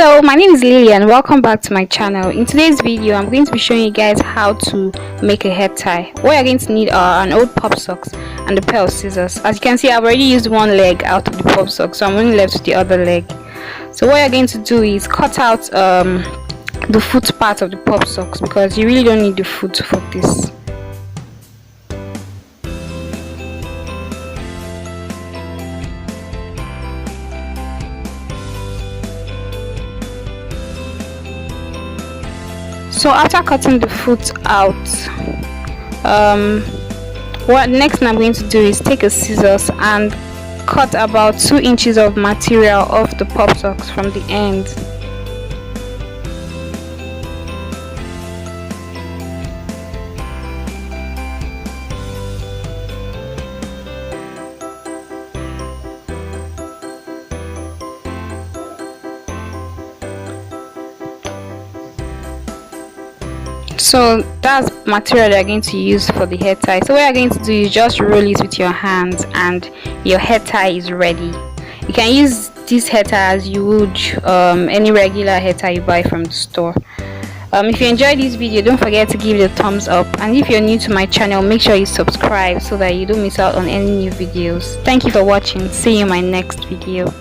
Hello, my name is Lily and welcome back to my channel. In today's video, I'm going to be showing you guys how to make a head tie. What you're going to need are an old pop socks and a pair of scissors. As you can see, I've already used one leg out of the pop sock, so I'm only left with the other leg. So what you're going to do is cut out the foot part of the pop socks because you really don't need the foot for this. So after cutting the foot out, what next I'm going to do is take a scissors and cut about 2 inches of material off the pop socks from the end. So that's material you're going to use for the head tie. So what you're going to do is just roll it with your hands and your head tie is ready. You can use this head tie as you would any regular head tie you buy from the store. If you enjoyed this video, don't forget to give it a thumbs up, and if you're new to my channel, make sure you subscribe so that you don't miss out on any new videos. Thank you for watching. See you in my next video.